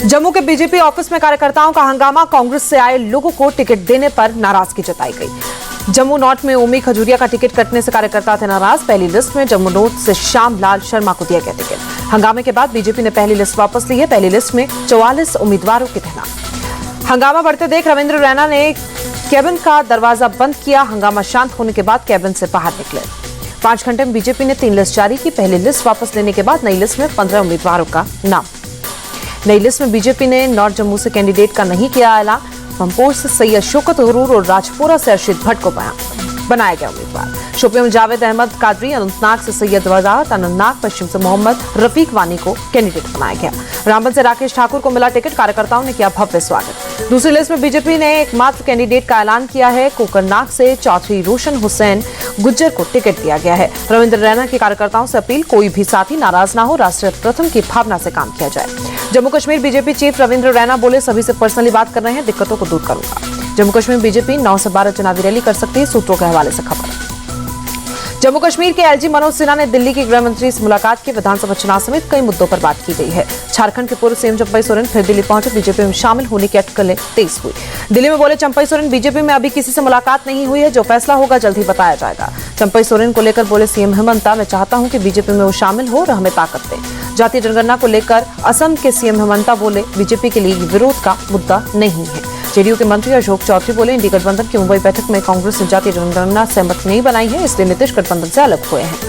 जम्मू के BJP office में कार्यकर्ताओं का हंगामा, कांग्रेस से आए लोगों को टिकट देने पर नाराजगी जताई गई। जम्मू नॉर्थ में ओमी खजूरिया का टिकट कटने से कार्यकर्ता थे नाराज। पहली लिस्ट में जम्मू नॉर्थ से श्याम लाल शर्मा को दिया गया टिकट। हंगामे के बाद बीजेपी ने पहली लिस्ट वापस ली है। पहली लिस्ट में 44 उम्मीदवारों की थे नाम। हंगामा बढ़ते देख रविंद्र रैना ने कैबिन का दरवाजा बंद किया। हंगामा शांत होने के बाद कैबिन से बाहर निकले। 5 घंटे में बीजेपी ने 3 लिस्ट जारी की। पहली लिस्ट वापस लेने के बाद नई लिस्ट में 15 उम्मीदवारों का नाम। नई लिस्ट में बीजेपी ने नॉर्थ जम्मू से कैंडिडेट का नहीं किया ऐलान। पंपोर से सैयद शौकत हरूर और राजपुरा से अर्शिद भट्ट को बनाया गया उम्मीदवार। शोपियां में जावेद अहमद कादरी, अनंतनाग से सैयद वजाहत, अनंतनाग पश्चिम से मोहम्मद रफीक वानी को कैंडिडेट बनाया गया। रामबन से राकेश ठाकुर को मिला टिकट। कार्यकर्ताओं ने किया भव्य स्वागत। दूसरी लिस्ट में बीजेपी ने एकमात्र कैंडिडेट का ऐलान किया है। कोकरनाग से चौधरी रोशन हुसैन गुज्जर को टिकट दिया गया है। रविंद्र रैना के कार्यकर्ताओं से अपील, कोई भी साथी नाराज ना हो, राष्ट्र प्रथम की भावना से काम किया जाए। जम्मू कश्मीर बीजेपी चीफ रविंद्र रैना बोले, सभी से पर्सनली बात कर रहे हैं, दिक्कतों को दूर करूंगा। जम्मू कश्मीर बीजेपी 9 से 12 चुनावी रैली कर सकती है, सूत्रों के हवाले से खबर। जम्मू कश्मीर के एलजी मनोज सिन्हा ने दिल्ली के गृह मंत्री से मुलाकात की। विधानसभा चुनाव समेत कई मुद्दों पर बात की गई है। झारखंड के पूर्व सीएम चंपई सोरेन फिर दिल्ली पहुंचे। बीजेपी में शामिल होने की अटकलें तेज हुई। दिल्ली में बोले चंपई सोरेन, बीजेपी में अभी किसी से मुलाकात नहीं हुई है, जो फैसला होगा जल्द ही बताया जाएगा। चंपई सोरेन को लेकर बोले सीएम हेमंता, मैं चाहता हूं कि बीजेपी में वो शामिल हो और हमें ताकत दे। जातीय जनगणना को लेकर असम के सीएम हेमंता बोले, बीजेपी के लिए विरोध का मुद्दा नहीं है। जेडीयू के मंत्री अशोक चौधरी बोले, इंडी गठबंधन की मुंबई बैठक में कांग्रेस ने जातीय जनगणना सहमति नहीं बनाई है, इसलिए नीतीश गठबंधन से अलग हुए हैं।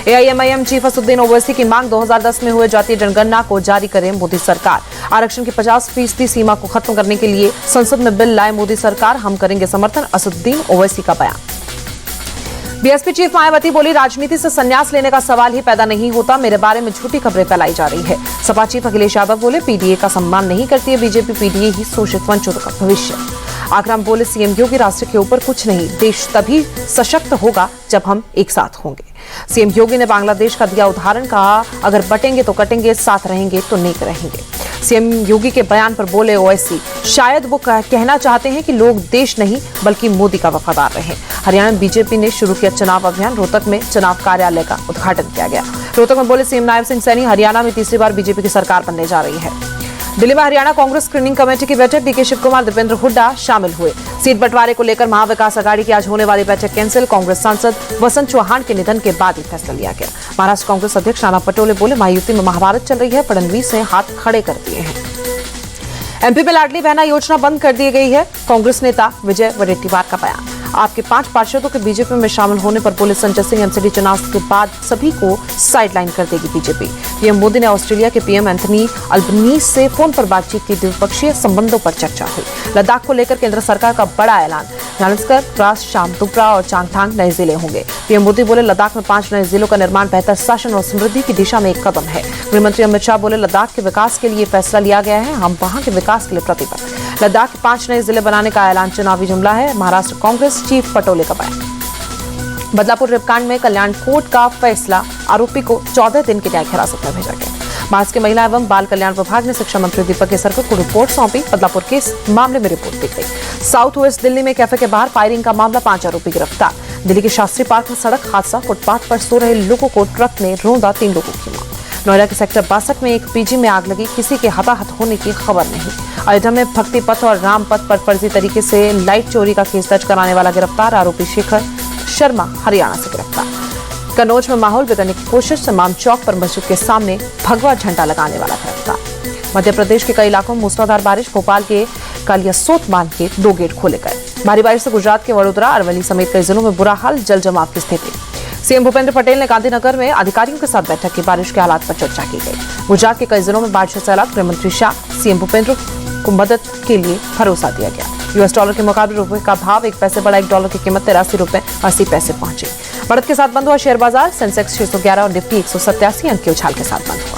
एआईएमआईएम चीफ असदुद्दीन ओवैसी की मांग, 2010 में हुए जातीय जनगणना को जारी करे मोदी सरकार। आरक्षण की 50% सीमा को खत्म करने के लिए संसद में बिल लाए मोदी सरकार, हम करेंगे समर्थन, असदुद्दीन ओवैसी का बयान। बीएसपी चीफ मायावती बोली, राजनीति से संन्यास लेने का सवाल ही पैदा नहीं होता, मेरे बारे में झूठी खबरें फैलाई जा रही है। सपा चीफ अखिलेश यादव बोले, पीडीए का सम्मान नहीं करती है बीजेपी, पीडीए ही शोषित वंचितों का भविष्य। आग्राम बोले, सीएम योगी, राष्ट्र के ऊपर कुछ नहीं, देश तभी सशक्त होगा जब हम एक साथ होंगे। सीएम योगी ने बांग्लादेश का दिया उदाहरण, कहा अगर बटेंगे तो कटेंगे, साथ रहेंगे तो नेक रहेंगे। सीएम योगी के बयान पर बोले ओवैसी, शायद वो कहना चाहते हैं कि लोग देश नहीं बल्कि मोदी का वफादार रहे। हरियाणा बीजेपी ने शुरू किया चुनाव अभियान। रोहतक में चुनाव कार्यालय का उद्घाटन किया गया। रोहतक में बोले सीएम नायब सिंह सैनी, हरियाणा में तीसरी बार बीजेपी की सरकार बनने जा रही है। दिल्ली में हरियाणा कांग्रेस स्क्रीनिंग कमेटी की बैठक, डीके शिव कुमार, दीपेंद्र हुड्डा शामिल हुए। सीट बंटवारे को लेकर महाविकास अघाड़ी की आज होने वाली बैठक कैंसिल। कांग्रेस सांसद वसंत चौहान के निधन के बाद ही फैसला लिया गया। महाराष्ट्र कांग्रेस अध्यक्ष नाना पटोले बोले, महायुति में महाभारत चल रही है, फडणवीस ने हाथ खड़े कर दिए हैं। एमपी में लाडली बहना योजना बंद कर दी गई है। कांग्रेस नेता विजय वडेट्टीवार का बयान। आपके 5 पार्षदों के बीजेपी में शामिल होने पर बोले संजय सिंह, एमसीडी चुनाव के बाद सभी को साइडलाइन कर देगी बीजेपी। पीएम मोदी ने ऑस्ट्रेलिया के पीएम एंथनी अल्बनीज से फोन पर बातचीत की। द्विपक्षीय संबंधों पर चर्चा हुई। लद्दाख को लेकर केंद्र सरकार का बड़ा ऐलान। जालंधर, द्रास, शामदुप्रा और चांगथांग नए जिले होंगे। पीएम मोदी बोले, लद्दाख में 5 नए जिलों का निर्माण बेहतर शासन और समृद्धि की दिशा में एक कदम है। गृहमंत्री अमित शाह बोले, लद्दाख के विकास के लिए फैसला लिया गया है, हम वहां के विकास के लिए प्रतिबद्ध। लद्दाख के 5 नए जिले बनाने का ऐलान चुनावी जुमला है। महाराष्ट्र कांग्रेस चीफ पटोले का बयान। बदलापुर रेपकांड में कल्याण कोर्ट का फैसला, आरोपी को 14 दिन की न्यायिक हिरासत में भेजा गया। महाराष्ट्र के महिला एवं बाल कल्याण विभाग ने शिक्षा मंत्री दीपक केसरकर को रिपोर्ट सौंपी। बदलापुर के मामले में रिपोर्ट दी गई। साउथ वेस्ट दिल्ली में कैफे के बाहर फायरिंग का मामला, 5 आरोपी गिरफ्तार। दिल्ली के शास्त्री पार्क में सड़क हादसा, फुटपाथ पर सो रहे लोगों को ट्रक ने रौंदा, 3 लोगों की मौत। नोएडा के सेक्टर 62 में एक पीजी में आग लगी, किसी के हताहत होने की खबर नहीं। अयोध्या में भक्ति पथ और राम पथ पर फर्जी तरीके से लाइट चोरी का केस दर्ज कराने वाला गिरफ्तार। आरोपी शेखर शर्मा हरियाणा से गिरफ्तार। कन्नौज में माहौल बिगड़ने की कोशिश, तमाम चौक पर मस्जिद के सामने भगवा झंडा लगाने वाला गिरफ्तार। मध्य प्रदेश के कई इलाकों में मूसलाधार बारिश, भोपाल के कालियासोत बांध के 2 गेट खोले गए। भारी बारिश से गुजरात के वडोदरा, अरवली समेत कई जिलों में बुरा हाल, जल जमाव की स्थिति। सीएम भूपेंद्र पटेल ने गांधीनगर में अधिकारियों के साथ बैठक की। बारिश के हालात पर चर्चा की गई। गुजरात के कई जिलों में बाढ़ से सैलाब, गृहमंत्री शाह, सीएम भूपेंद्र को मदद के लिए भरोसा दिया गया। यूएस डॉलर के मुकाबले रुपए का भाव 1 पैसे बढ़ा, $1 की कीमत 83 रुपए 80 पैसे पहुंची। बढ़त के साथ बंद हुआ शेयर बाजार। सेंसेक्स 611 और निफ्टी 187 अंक के उछाल के साथ बंद हुआ।